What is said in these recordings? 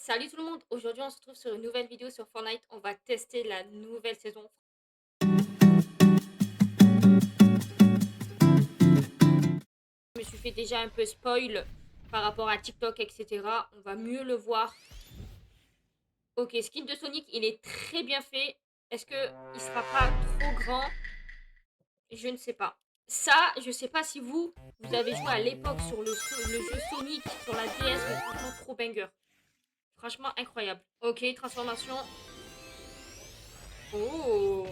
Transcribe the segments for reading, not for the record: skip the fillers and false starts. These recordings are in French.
Salut tout le monde, aujourd'hui on se retrouve sur une nouvelle vidéo sur Fortnite, on va tester la nouvelle saison. Je me suis fait déjà un peu spoil par rapport à TikTok, etc. On va mieux le voir. Ok, skin de Sonic, il est très bien fait. Est-ce que il sera pas trop grand? Je ne sais pas. Ça, je sais pas si vous avez joué à l'époque sur le jeu Sonic sur la DS, mais franchement trop banger. Franchement incroyable. Ok, transformation. Oh,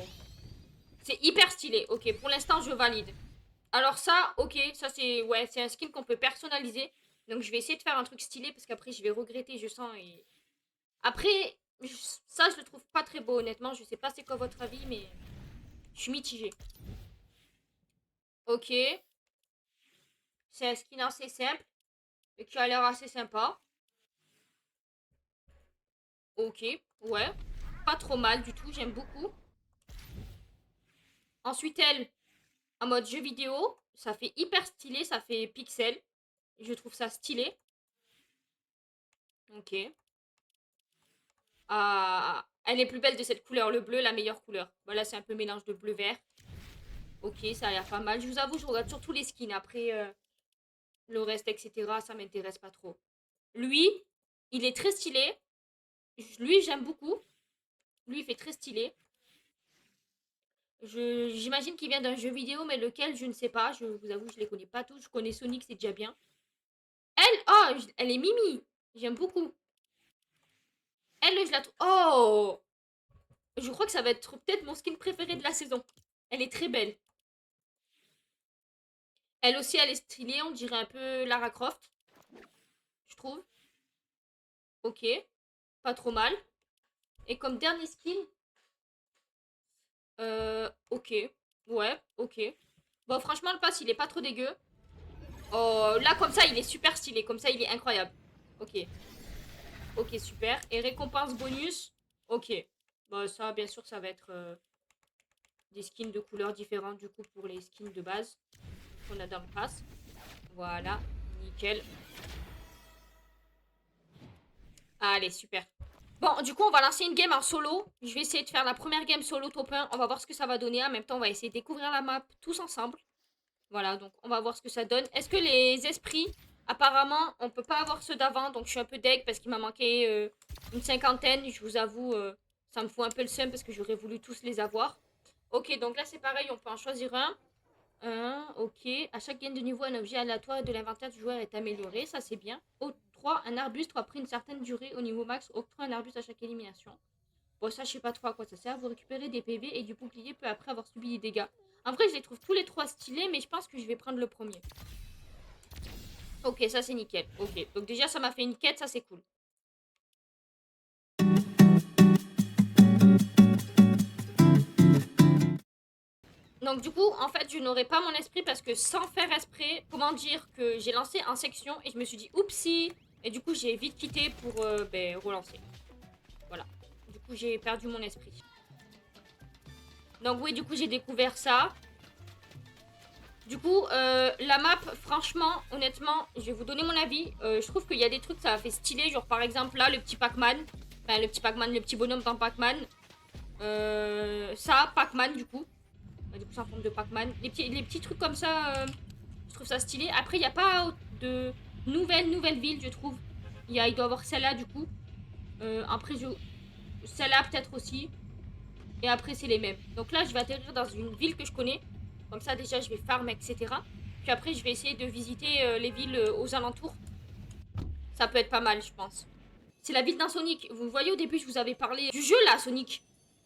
c'est hyper stylé. Ok, pour l'instant je valide. Alors ça, ok, ça c'est ouais, c'est un skin qu'on peut personnaliser. Donc je vais essayer de faire un truc stylé parce qu'après je vais regretter, je sens. Et après, ça je le trouve pas très beau honnêtement. Je sais pas c'est quoi votre avis, mais je suis mitigée. Ok, c'est un skin assez simple et qui a l'air assez sympa. Ok, ouais, pas trop mal du tout, j'aime beaucoup. Ensuite elle, en mode jeu vidéo, ça fait hyper stylé, ça fait pixel. Je trouve ça stylé. Ok. Ah, elle est plus belle de cette couleur, le bleu, la meilleure couleur. Voilà, c'est un peu mélange de bleu-vert. Ok, ça a l'air pas mal. Je vous avoue, je regarde surtout les skins. Après, le reste, etc., ça m'intéresse pas trop. Lui, il est très stylé. Lui, j'aime beaucoup. Lui, il fait très stylé. J'imagine qu'il vient d'un jeu vidéo, mais lequel, je ne sais pas. Je vous avoue, je les connais pas tous. Je connais Sonic, c'est déjà bien. Elle, oh, elle est Mimi. J'aime beaucoup. Elle, je la trouve. Oh! Je crois que ça va être peut-être mon skin préféré de la saison. Elle est très belle. Elle aussi, elle est stylée, on dirait un peu Lara Croft, je trouve. Ok, pas trop mal. Et comme dernier skin, ok, ouais, ok. Bon, franchement, le pass, il est pas trop dégueu. Oh, là, comme ça, il est super stylé, comme ça, il est incroyable. Ok, ok, super. Et récompense bonus, ok. Bon, ça, bien sûr, ça va être des skins de couleurs différentes, du coup, pour les skins de base qu'on a dans le pass. Voilà, nickel. Allez, super. Bon, du coup, on va lancer une game en solo. Je vais essayer de faire la première game solo top 1. On va voir ce que ça va donner. En même temps, on va essayer de découvrir la map tous ensemble. Voilà, donc on va voir ce que ça donne. Est-ce que les esprits, apparemment, on peut pas avoir ceux d'avant. Donc je suis un peu deg parce qu'il m'a manqué une cinquantaine. Je vous avoue, ça me fout un peu le seum parce que j'aurais voulu tous les avoir. Ok, donc là c'est pareil, on peut en choisir un. Ok. À chaque gain de niveau, un objet aléatoire de l'inventaire du joueur est amélioré. Ça, c'est bien. 3, un arbuste après une certaine durée au niveau max octroie un arbuste à chaque élimination. Bon, ça, je sais pas trop à quoi ça sert. Vous récupérez des PV et du bouclier peu après avoir subi des dégâts. En vrai, je les trouve tous les trois stylés, mais je pense que je vais prendre le premier. Ok, ça, c'est nickel. Ok. Donc, déjà, ça m'a fait une quête. Ça, c'est cool. Donc du coup, en fait, je n'aurai pas mon esprit parce que sans faire esprit, comment dire que j'ai lancé en section et je me suis dit oupsie et du coup j'ai vite quitté pour relancer. Voilà. Du coup, j'ai perdu mon esprit. Donc oui, du coup, j'ai découvert ça. Du coup, la map, franchement, honnêtement, je vais vous donner mon avis. Je trouve qu'il y a des trucs, ça a fait stylé. Genre, par exemple, là, le petit Pac-Man. Enfin, le petit Pac-Man, le petit bonhomme dans Pac-Man. Ça, Pac-Man, du coup. Du coup, c'est en forme de Pac-Man. Les petits trucs comme ça, je trouve ça stylé. Après, il n'y a pas de nouvelles villes, je trouve. Il doit y avoir celle-là, du coup. Après, celle-là, peut-être aussi. Et après, c'est les mêmes. Donc là, je vais atterrir dans une ville que je connais. Comme ça, déjà, je vais farm, etc. Puis après, je vais essayer de visiter les villes aux alentours. Ça peut être pas mal, je pense. C'est la ville d'un Sonic. Vous voyez, au début, je vous avais parlé du jeu, là, Sonic.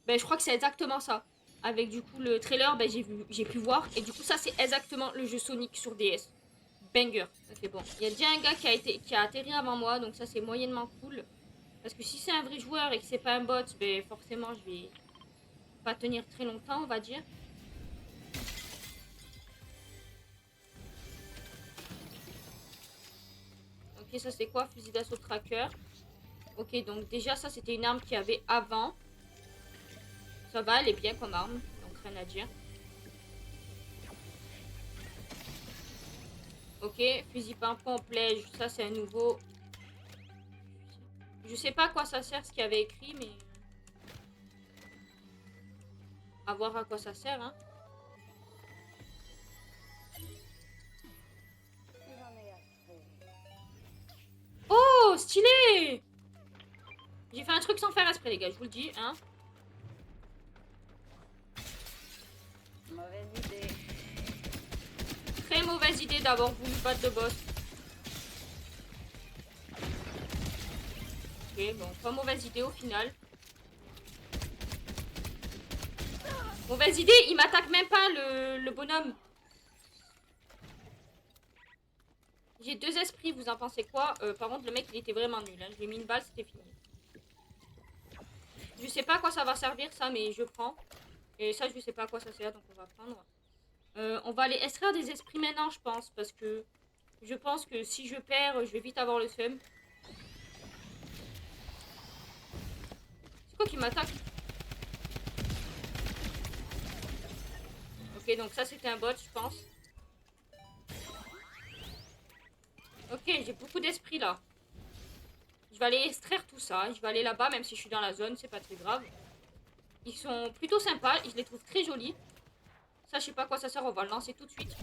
Ben, je crois que c'est exactement ça. Avec, du coup, le trailer, ben, j'ai pu voir. Et du coup, ça, c'est exactement le jeu Sonic sur DS. Banger. Ok, bon. Il y a déjà un gars qui a atterri avant moi. Donc ça, c'est moyennement cool. Parce que si c'est un vrai joueur et que c'est pas un bot, ben, forcément, je vais pas tenir très longtemps, on va dire. Ok, ça c'est quoi? Fusil d'assaut tracker. Ok, donc déjà ça c'était une arme qu'il y avait avant. Ça va, elle est bien comme arme, donc rien à dire. Ok, fusil pimpon plaige, ça c'est un nouveau. Je sais pas à quoi ça sert ce qu'il y avait écrit, mais... À voir à quoi ça sert, hein. Oh, stylé! J'ai fait un truc sans faire exprès, les gars, je vous le dis, hein. Mauvaise idée. Très mauvaise idée d'avoir voulu battre le boss. Ok, bon, pas mauvaise idée au final. Mauvaise idée, il m'attaque même pas le bonhomme. J'ai 2 esprits, vous en pensez quoi? Par contre, le mec, il était vraiment nul. Hein. Je lui ai mis une balle, c'était fini. Je sais pas à quoi ça va servir, ça, mais je prends. Et ça, je sais pas à quoi ça sert, donc on va prendre. On va aller extraire des esprits maintenant, je pense. Parce que je pense que si je perds, je vais vite avoir le seum. C'est quoi qui m'attaque? Ok, donc ça, c'était un bot, je pense. Ok, j'ai beaucoup d'esprit là. Je vais aller extraire tout ça. Je vais aller là-bas, même si je suis dans la zone, c'est pas très grave. Ils sont plutôt sympas, je les trouve très jolis. Ça, je sais pas à quoi ça sert, on va le lancer tout de suite.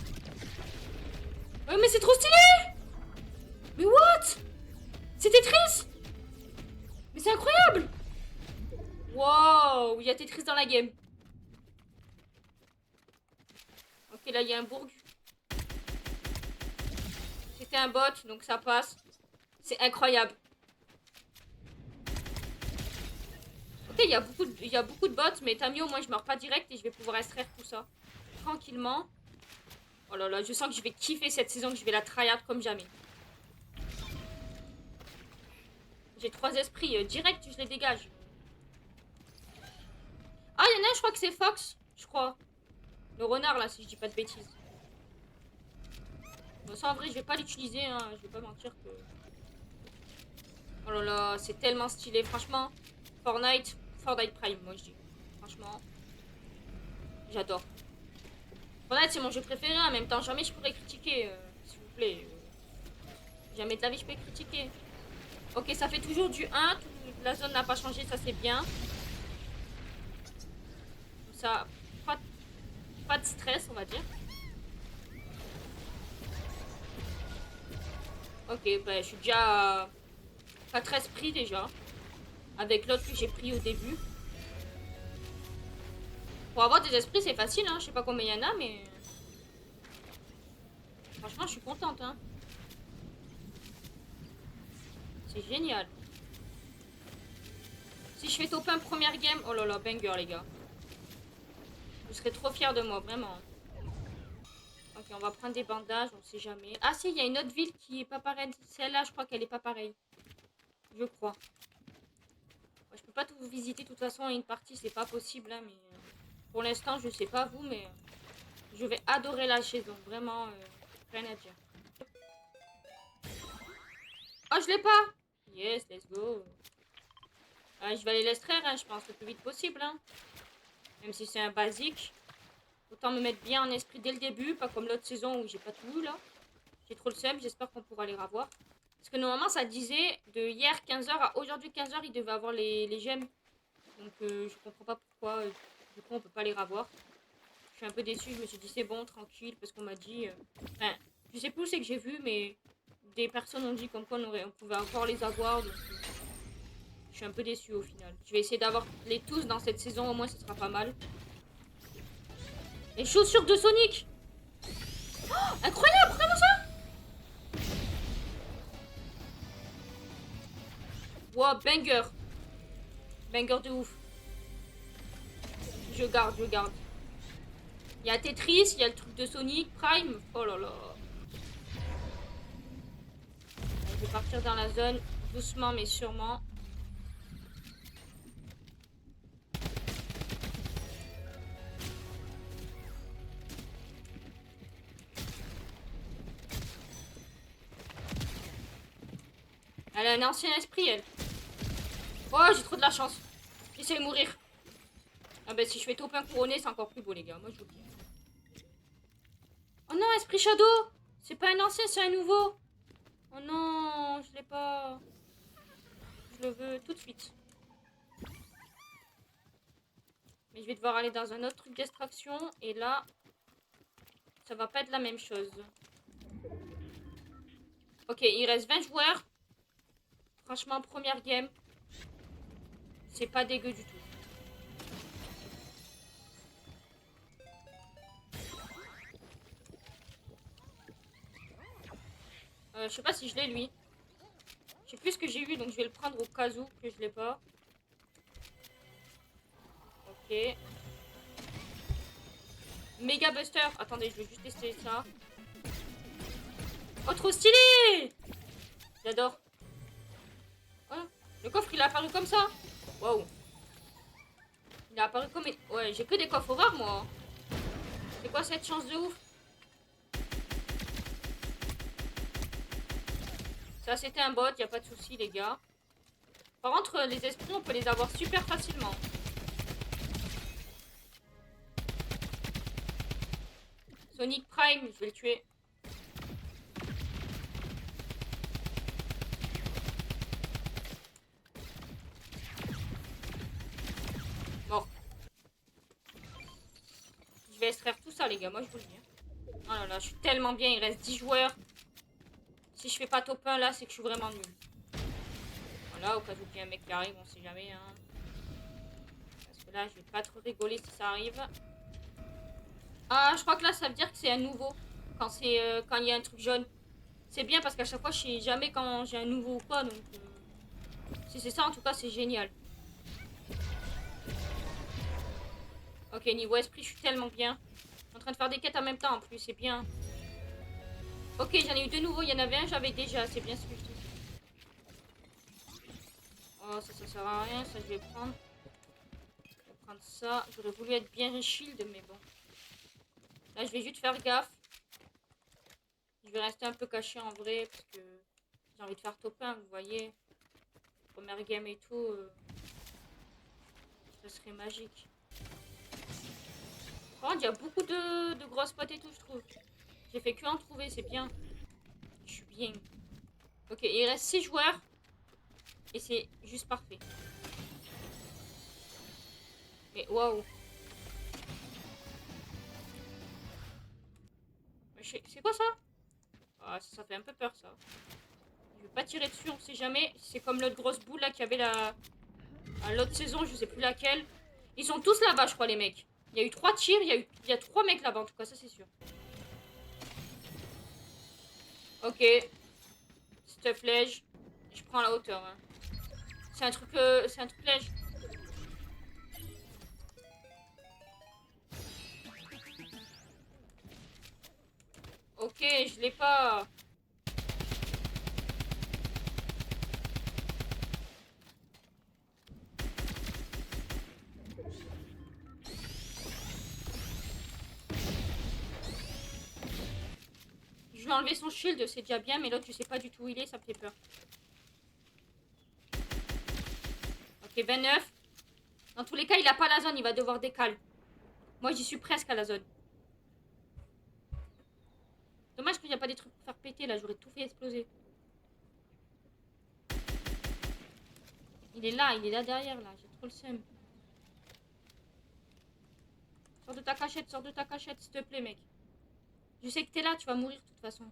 Mais c'est trop stylé! Mais what? C'est Tetris! Mais c'est incroyable! Wow, il y a Tetris dans la game. Ok, là, il y a un bourg. C'était un bot, donc ça passe. C'est incroyable. Ok, il y a beaucoup de bots, mais tant mieux, moi, je meurs pas direct et je vais pouvoir extraire tout ça. Tranquillement. Oh là là, je sens que je vais kiffer cette saison, que je vais la tryhard comme jamais. J'ai 3 esprits, direct, je les dégage. Ah, il y en a un, je crois que c'est Fox, je crois. Le renard, là, si je dis pas de bêtises. Bon, ça, en vrai, je vais pas l'utiliser, hein. Je vais pas mentir que... Oh là là, c'est tellement stylé, franchement. Fortnite Prime, moi, je dis. Franchement, j'adore. Fortnite, c'est mon jeu préféré, en même temps. Jamais je pourrais critiquer, s'il vous plaît. Jamais de la vie, je peux critiquer. Ok, ça fait toujours du 1. La zone n'a pas changé, ça, c'est bien. Ça, pas de stress, on va dire. Ok, bah, je suis déjà à 13 prix déjà. Avec l'autre que j'ai pris au début. Pour avoir des esprits, c'est facile, hein. Je sais pas combien il y en a, mais... Franchement, je suis contente, hein. C'est génial. Si je fais top 1 première game... Oh là là, banger, les gars. Vous serez trop fiers de moi, vraiment. Ok, on va prendre des bandages, on sait jamais. Ah si, il y a une autre ville qui est pas pareille. Celle-là, je crois qu'elle est pas pareille. Je crois. Ouais, je peux pas tout vous visiter, de toute façon, à une partie, c'est pas possible, hein, mais... Pour l'instant, je sais pas vous, mais... Je vais adorer la saison, vraiment, rien à dire. Oh, je l'ai pas! Yes, let's go. Je vais aller l'extraire, hein, je pense, le plus vite possible. Hein. Même si c'est un basique. Autant me mettre bien en esprit dès le début, pas comme l'autre saison où j'ai pas tout eu, là. J'ai trop le seum, j'espère qu'on pourra les revoir. Parce que normalement, ça disait de hier 15h à aujourd'hui 15h, ils devaient avoir les gemmes. Donc, je comprends pas pourquoi, du coup, on peut pas les revoir. Je suis un peu déçue, je me suis dit c'est bon, tranquille, parce qu'on m'a dit... Enfin, je sais plus où c'est que j'ai vu, mais des personnes ont dit comme quoi on pouvait encore les avoir, donc... Je suis un peu déçue au final. Je vais essayer d'avoir les tous dans cette saison, au moins ce sera pas mal. Les chaussures de Sonic! Oh, incroyable, regardez ça! Wow, banger! Banger de ouf. Je garde, je garde. Il y a Tetris, il y a le truc de Sonic, Prime. Oh là là. Je vais partir dans la zone, doucement mais sûrement. Elle a un ancien esprit, elle. Oh, j'ai trop de la chance. J'essaie de mourir. Ah bah si je fais top 1 couronné, c'est encore plus beau, les gars. Moi, je vous le dis. Oh non, esprit Shadow! C'est pas un ancien, c'est un nouveau. Oh non, je l'ai pas. je le veux tout de suite. Mais je vais devoir aller dans un autre truc d'extraction. Et là, ça va pas être la même chose. Ok, il reste 20 joueurs. Franchement, première game. C'est pas dégueu du tout. Je sais pas si je l'ai lui. Je sais plus ce que j'ai eu, donc je vais le prendre au cas où que je l'ai pas. Ok. Méga Buster. Attendez, je vais juste tester ça. Oh, trop stylé! J'adore. Oh, le coffre, il est apparu comme ça. Waouh. Il est apparu comme... Ouais, j'ai que des coffres rares, moi. C'est quoi cette chance de ouf? Ça, c'était un bot, y a pas de souci, les gars. Par contre, les esprits, on peut les avoir super facilement. Sonic Prime, je vais le tuer. Mort. Je vais extraire tout ça, les gars, moi je vous le dis. Oh là là, je suis tellement bien, il reste 10 joueurs. Si je fais pas top 1 là, c'est que je suis vraiment nul. Voilà, au cas où il y a un mec qui arrive, on sait jamais. Hein. Parce que là, je vais pas trop rigoler si ça arrive. Ah, je crois que là, ça veut dire que c'est un nouveau. Quand quand il y a un truc jaune. C'est bien parce qu'à chaque fois, je sais jamais quand j'ai un nouveau ou pas. Donc, si c'est ça, en tout cas, c'est génial. Ok, niveau esprit, je suis tellement bien. Je suis en train de faire des quêtes en même temps en plus, c'est bien. Ok, j'en ai eu deux nouveaux. Il y en avait un, j'avais déjà. C'est bien ce que je dis. Oh, ça sert à rien. Ça, je vais prendre. Je vais prendre ça. J'aurais voulu être bien shield, mais bon. Là, je vais juste faire gaffe. Je vais rester un peu caché en vrai, parce que j'ai envie de faire top 1, vous voyez. Première game et tout. Ça serait magique. Par contre, il y a beaucoup de grosses potes et tout, je trouve. J'ai fait que en trouver, c'est bien. Je suis bien. Ok, il reste 6 joueurs. Et c'est juste parfait. Mais waouh. C'est quoi ça? Ah, ça fait un peu peur ça. Je vais pas tirer dessus, on sait jamais. C'est comme l'autre grosse boule là qu'il y avait à l'autre saison, je sais plus laquelle. Ils sont tous là-bas, je crois, les mecs. Il y a eu 3 tirs, il y a 3 mecs là-bas, en tout cas, ça c'est sûr. Ok. Stuff lège. Je prends la hauteur. Hein. C'est un truc lège. Ok, je l'ai pas. Je vais enlever son shield, c'est déjà bien, mais l'autre, je sais pas du tout où il est, ça me fait peur. Ok, 29. Dans tous les cas, il a pas la zone, il va devoir décaler. Moi, j'y suis presque à la zone. Dommage qu'il n'y a pas des trucs pour faire péter, là, j'aurais tout fait exploser. Il est là derrière, là, j'ai trop le seum. Sors de ta cachette, s'il te plaît, mec. Je sais que t'es là, tu vas mourir de toute façon.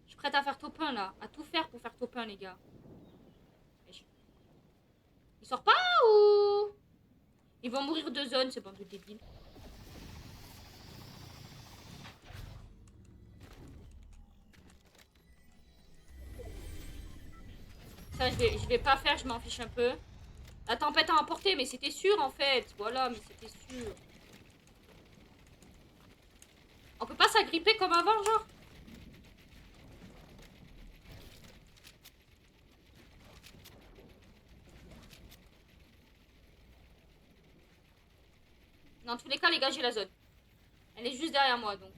Je suis prête à faire top 1, là. À tout faire pour faire top 1, les gars. Il sort pas ou... Ils vont mourir de zone, ces bandes de débiles. Ça, je vais pas faire, je m'en fiche un peu. La tempête a emporté, mais c'était sûr, en fait. Voilà, mais c'était sûr. On peut pas s'agripper comme avant, genre? Dans tous les cas, les gars, j'ai la zone. Elle est juste derrière moi, donc...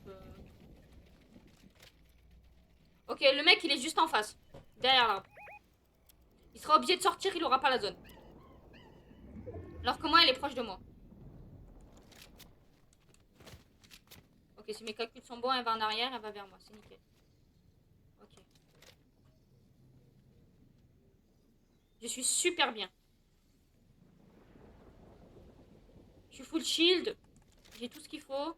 Ok, le mec, il est juste en face. Derrière l'arbre. Il sera obligé de sortir, il aura pas la zone. Alors que moi, elle est proche de moi. Ok, si mes calculs sont bons, elle va en arrière, elle va vers moi. C'est nickel. Ok. Je suis super bien. Je suis full shield. J'ai tout ce qu'il faut.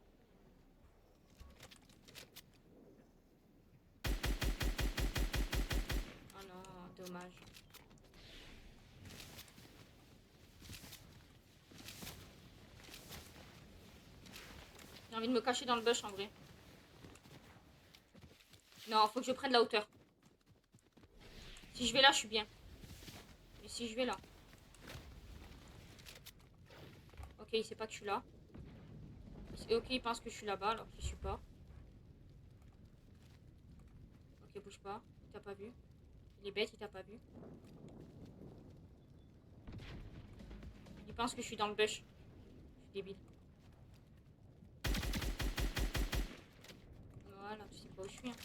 Oh non, dommage. J'ai envie de me cacher dans le bush en vrai. Non, faut que je prenne la hauteur. Si je vais là, je suis bien. Mais si je vais là. Ok, il sait pas que je suis là. Ok, il pense que je suis là-bas alors que je suis pas. Ok, bouge pas. Il t'a pas vu. Il est bête, il t'a pas vu. Il pense que je suis dans le bush. Je suis débile. Voilà, tu sais pas où je suis. Hein.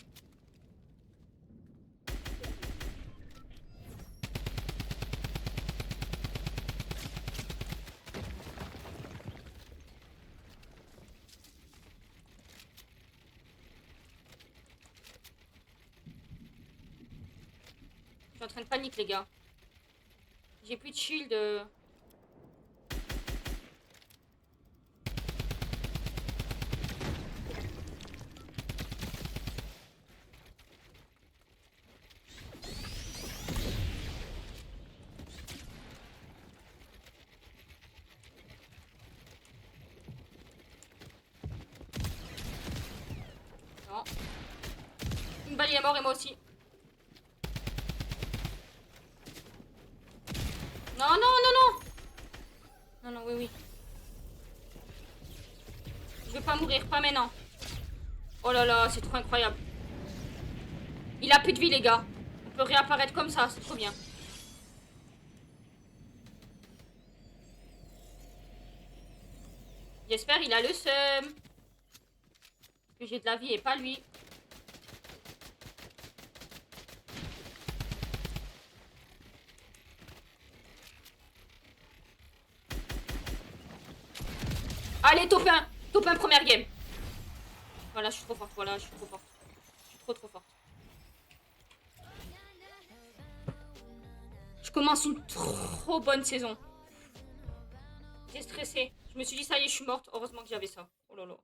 Je suis en train de paniquer, les gars. J'ai plus de shield. Non. Une balle, il est mort et moi aussi. Non, non, non, non. Non, non, oui, oui. Je vais pas mourir, pas maintenant. Oh là là, c'est trop incroyable. Il a plus de vie, les gars. On peut réapparaître comme ça, c'est trop bien. J'espère il a le seum. Que j'ai de la vie et pas lui. Allez, top 1. Top 1, première game. Voilà, je suis trop forte. Voilà, je suis trop forte. Je suis trop trop forte. Je commence une trop bonne saison. J'ai stressé. Je me suis dit, ça y est, je suis morte. Heureusement que j'avais ça. Oh là là.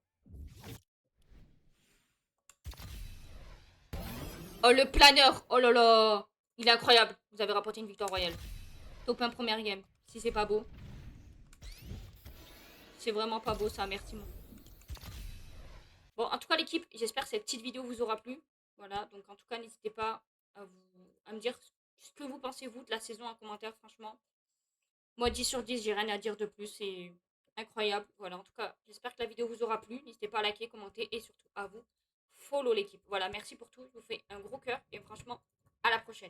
Oh, le planeur. Oh là là. Il est incroyable. Vous avez rapporté une victoire royale. Top 1, première game. Si c'est pas beau. C'est vraiment pas beau ça. Merci. Bon, en tout cas, l'équipe, j'espère que cette petite vidéo vous aura plu. Voilà. Donc, en tout cas, n'hésitez pas à me dire ce que vous pensez, vous, de la saison en commentaire, franchement. Moi, 10 sur 10, j'ai rien à dire de plus. C'est incroyable. Voilà, en tout cas, j'espère que la vidéo vous aura plu. N'hésitez pas à liker, commenter et surtout à vous follow l'équipe. Voilà, merci pour tout. Je vous fais un gros cœur et franchement, à la prochaine.